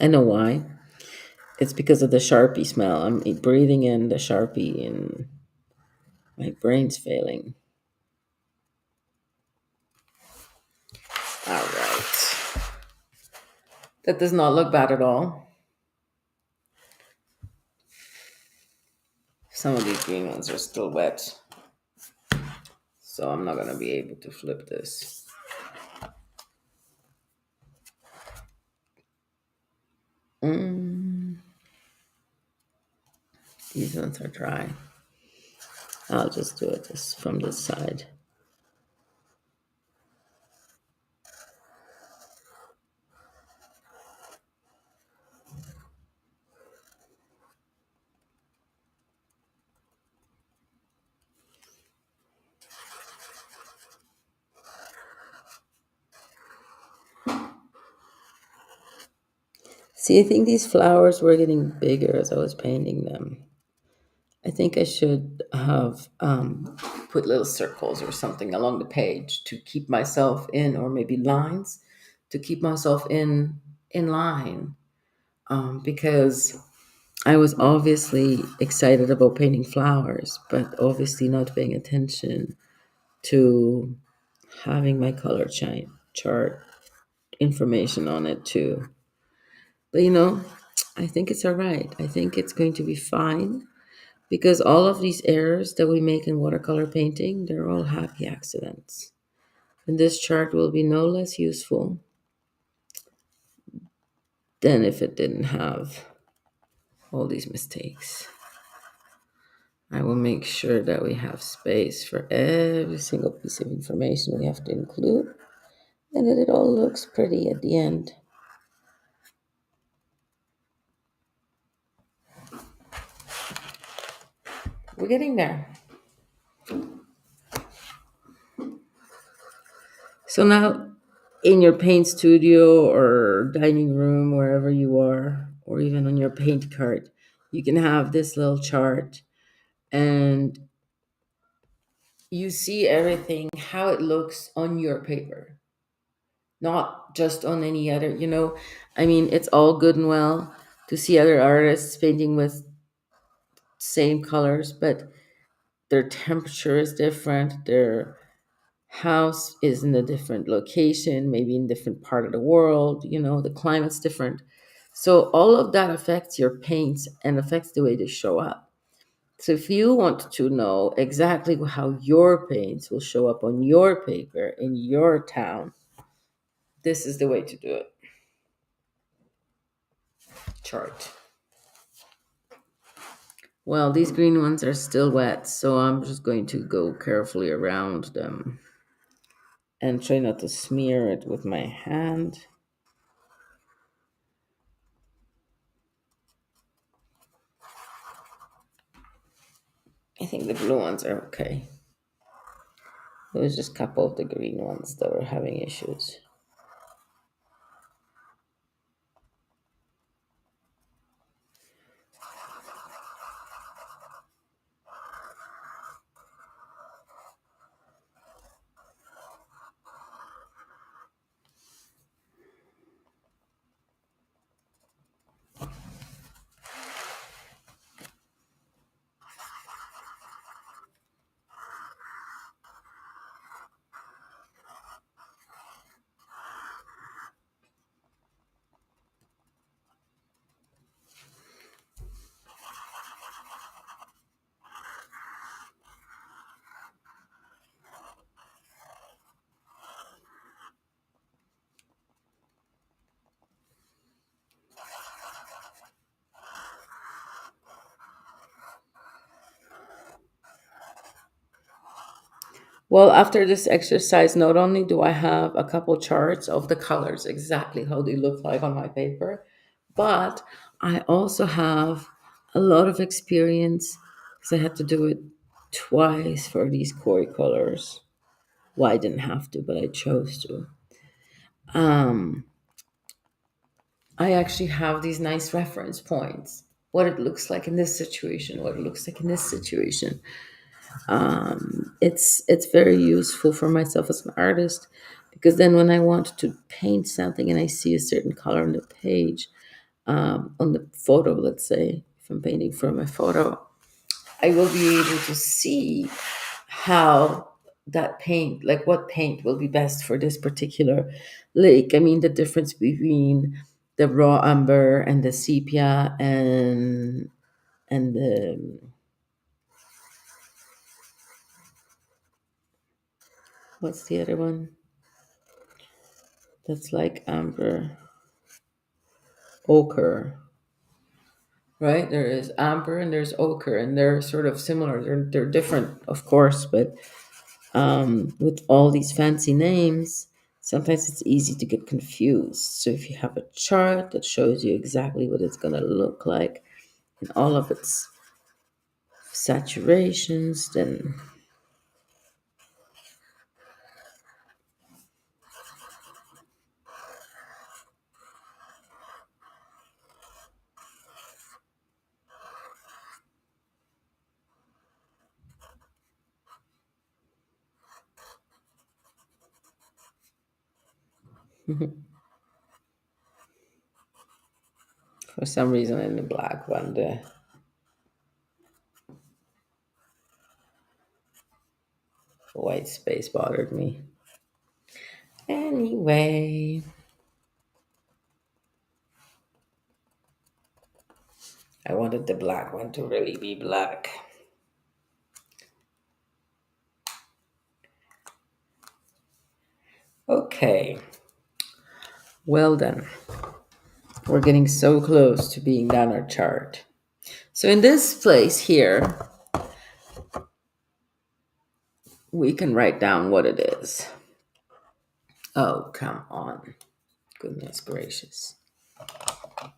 I know why. It's because of the Sharpie smell. I'm breathing in the Sharpie and my brain's failing. All right. That does not look bad at all. Some of these green ones are still wet, so I'm not going to be able to flip this. Mm, these ones are dry. I'll just do it from this side. See, I think these flowers were getting bigger as I was painting them. I think I should have put little circles or something along the page to keep myself in, or maybe lines to keep myself in line. Because I was obviously excited about painting flowers, but obviously not paying attention to having my color chart information on it too. But I think it's all right. I think it's going to be fine because all of these errors that we make in watercolor painting, they're all happy accidents. And this chart will be no less useful than if it didn't have all these mistakes. I will make sure that we have space for every single piece of information we have to include and that it all looks pretty at the end. We're getting there. So now, in your paint studio or dining room, wherever you are, or even on your paint cart, you can have this little chart and you see everything, how it looks on your paper, not just on any other. I mean, it's all good and well to see other artists painting with same colors, but their temperature is different, their house is in a different location, maybe in a different part of the world, the climate's different. So all of that affects your paints and affects the way they show up. So if you want to know exactly how your paints will show up on your paper in your town, this is the way to do it. Chart. Well, these green ones are still wet, so I'm just going to go carefully around them and try not to smear it with my hand. I think the blue ones are okay. There was just a couple of the green ones that were having issues. Well, after this exercise, not only do I have a couple charts of the colors, exactly how they look like on my paper, but I also have a lot of experience because I had to do it twice for these koi colors. Well, I didn't have to, but I chose to. Um, I actually have these nice reference points. What it looks like in this situation, what it looks like in this situation. It's very useful for myself as an artist because then when I want to paint something and I see a certain color on the page, on the photo, let's say, if I'm painting from a photo, I will be able to see how that paint, like what paint will be best for this particular lake. I mean, the difference between the raw umber and the sepia and the what's the other one that's like amber, ochre, right? There is amber and there's ochre, and they're sort of similar. They're different, of course, but with all these fancy names, sometimes it's easy to get confused. So if you have a chart that shows you exactly what it's going to look like in all of its saturations, then for some reason in the black one, the white space bothered me. Anyway, I wanted the black one to really be black. Okay, well then, we're getting so close to being done our chart. So in this place here, we can write down what it is. Oh, come on. Goodness gracious. I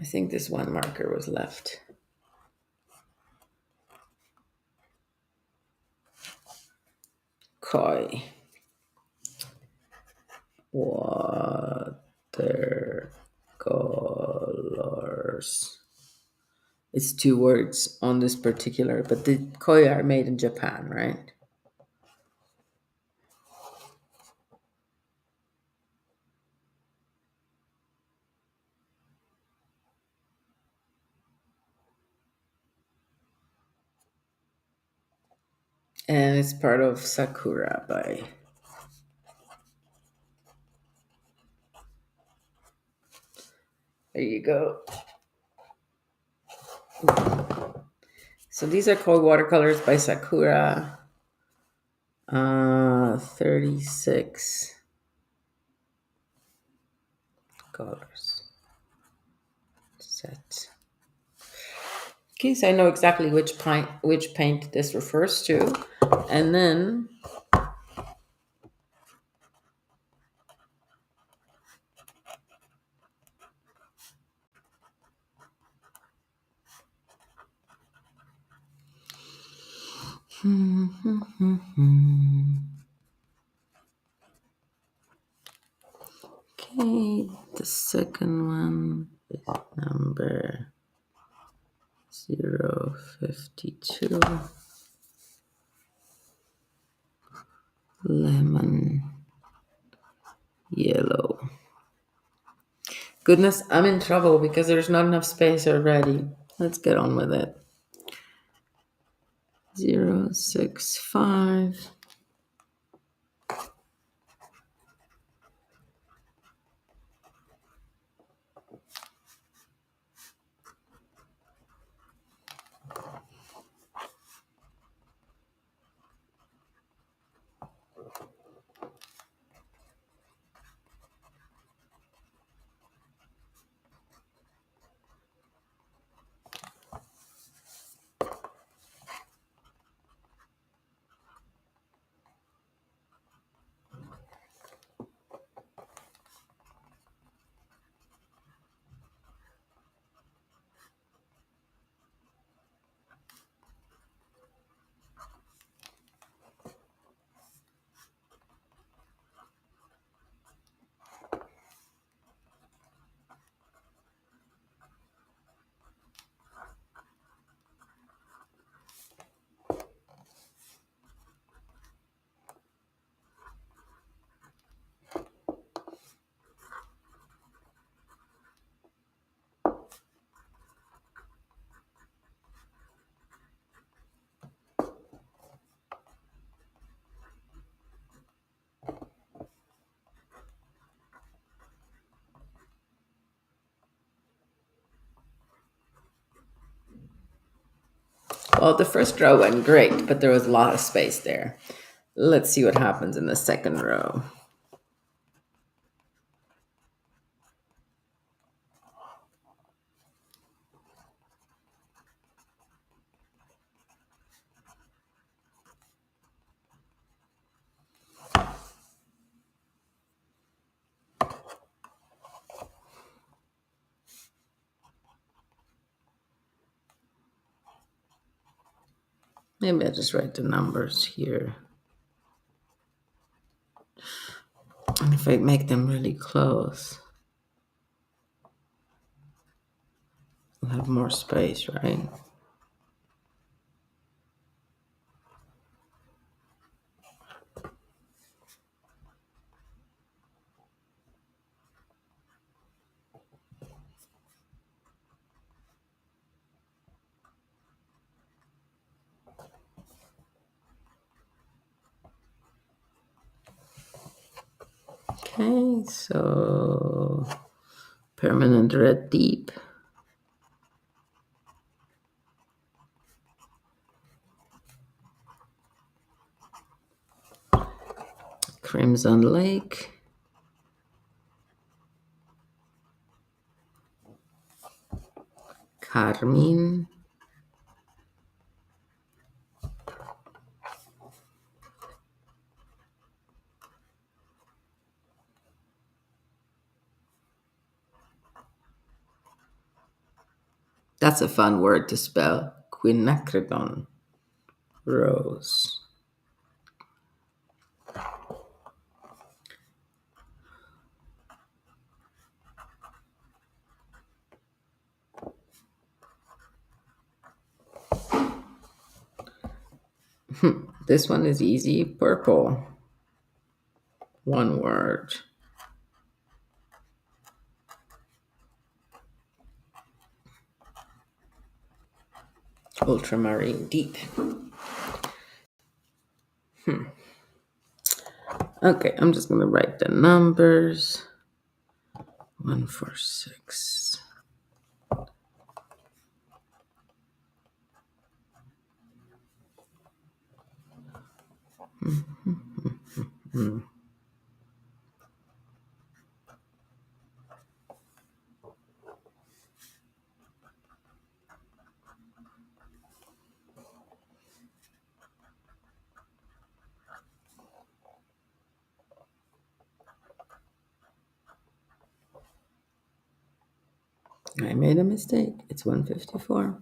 think this one marker was left. Koi. Watercolors. It's two words on this particular, but the koi are made in Japan, right? And it's part of Sakura by. There you go. So these are called watercolors by Sakura. 36 colors set. In case I know exactly which paint this refers to, and then okay, the second one is number 052. Lemon yellow. Goodness, I'm in trouble because there's not enough space already. Let's get on with it. 065. Well, the first row went great, but there was a lot of space there. Let's see what happens in the second row. Maybe I just write the numbers here. And if I make them really close, I'll have more space, right? Okay, so permanent red deep. Crimson Lake. Carmine. That's a fun word to spell. Quinacridone. Rose. This one is easy. Purple. One word. Ultramarine deep. Okay, I'm just gonna write the numbers. 146. I made a mistake. It's 154.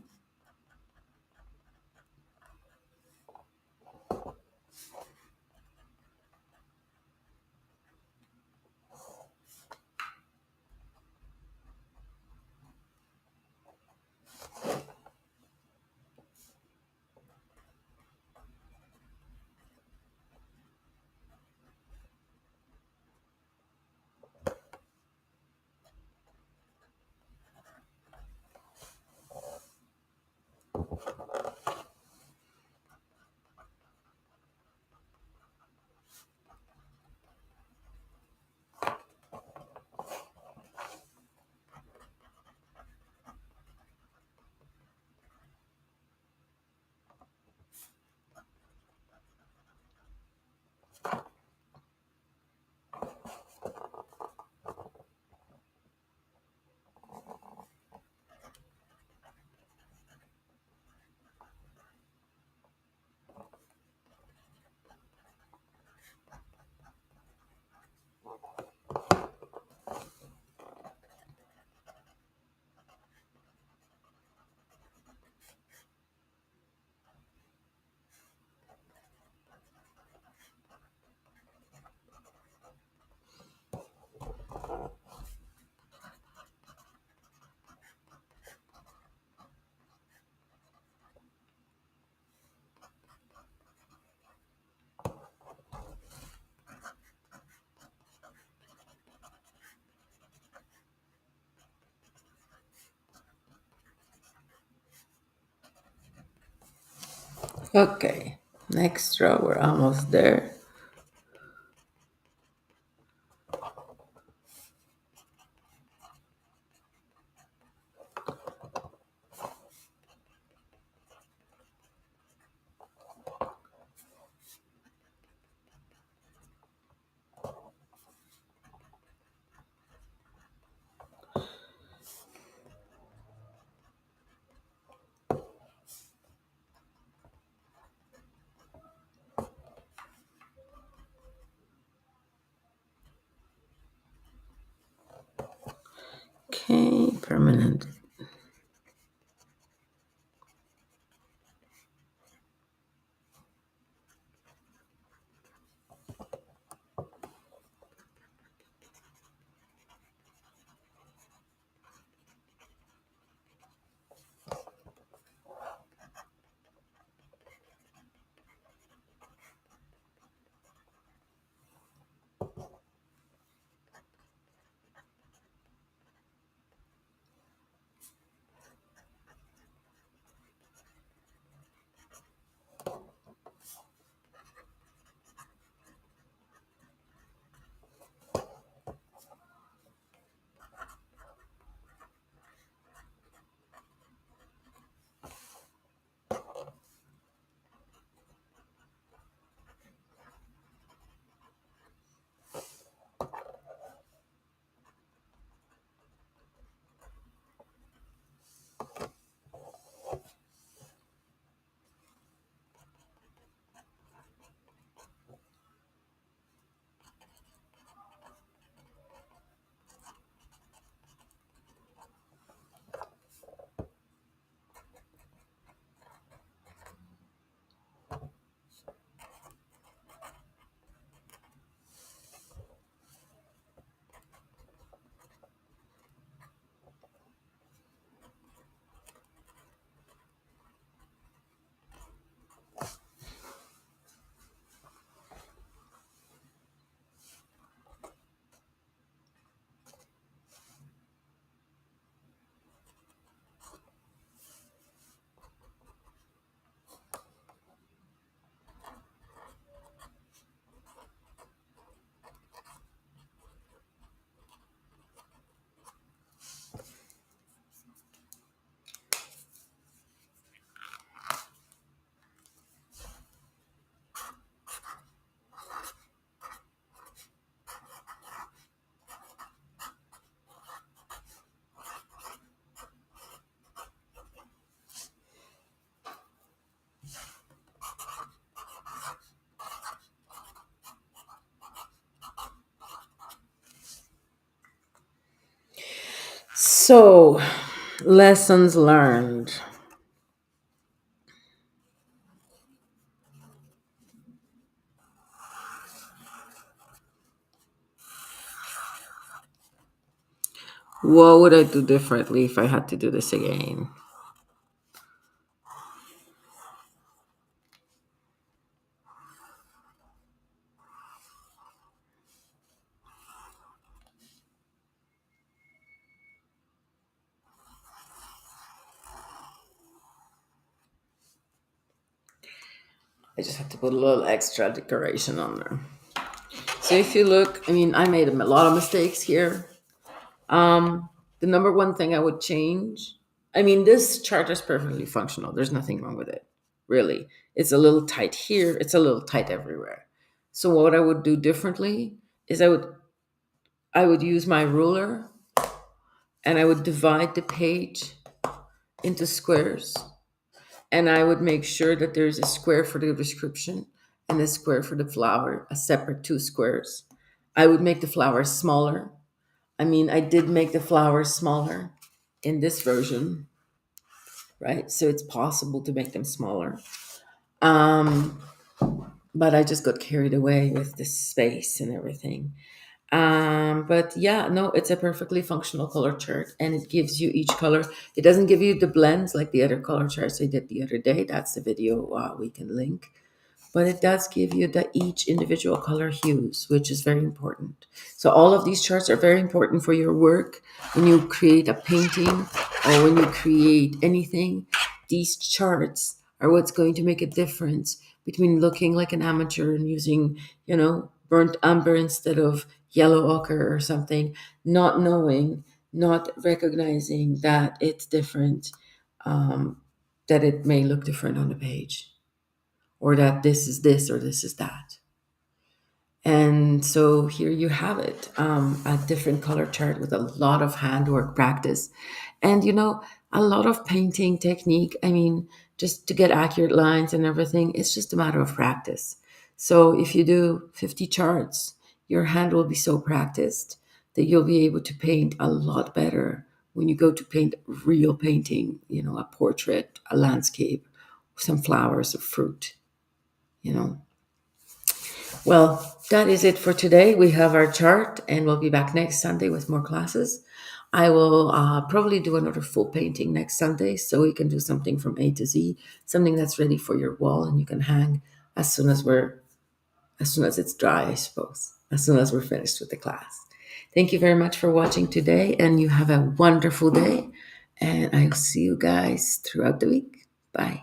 Okay, next row, we're almost there. permanent. So, lessons learned. What would I do differently if I had to do this again? I just have to put a little extra decoration on there. So if you look, I mean, I made a lot of mistakes here. The number one thing I would change, I mean, this chart is perfectly functional. There's nothing wrong with it, really. It's a little tight here. It's a little tight everywhere. So what I would do differently is I would use my ruler and I would divide the page into squares, and I would make sure that there's a square for the description and a square for the flower, a separate two squares. I would make the flowers smaller. I mean, I did make the flowers smaller in this version, right? So it's possible to make them smaller. Um, but I just got carried away with the space and everything. But yeah, no, it's a perfectly functional color chart and it gives you each color. It doesn't give you the blends like the other color charts I did the other day. That's the video we can link. But it does give you the each individual color hues, which is very important. So all of these charts are very important for your work. When you create a painting or when you create anything, these charts are what's going to make a difference between looking like an amateur and using, burnt umber instead of yellow ochre or something, not knowing, not recognizing that it's different, that it may look different on the page, or that this is this or this is that. And so here you have it, a different color chart with a lot of handwork practice. And, a lot of painting technique. I mean, just to get accurate lines and everything, it's just a matter of practice. So if you do 50 charts, your hand will be so practiced that you'll be able to paint a lot better when you go to paint real painting, a portrait, a landscape, some flowers or fruit, you know. Well, that is it for today. We have our chart, and we'll be back next Sunday with more classes. I will probably do another full painting next Sunday, so we can do something from A to Z, something that's ready for your wall, and you can hang as soon as it's dry, I suppose, as soon as we're finished with the class. Thank you very much for watching today, and you have a wonderful day. And I'll see you guys throughout the week. Bye.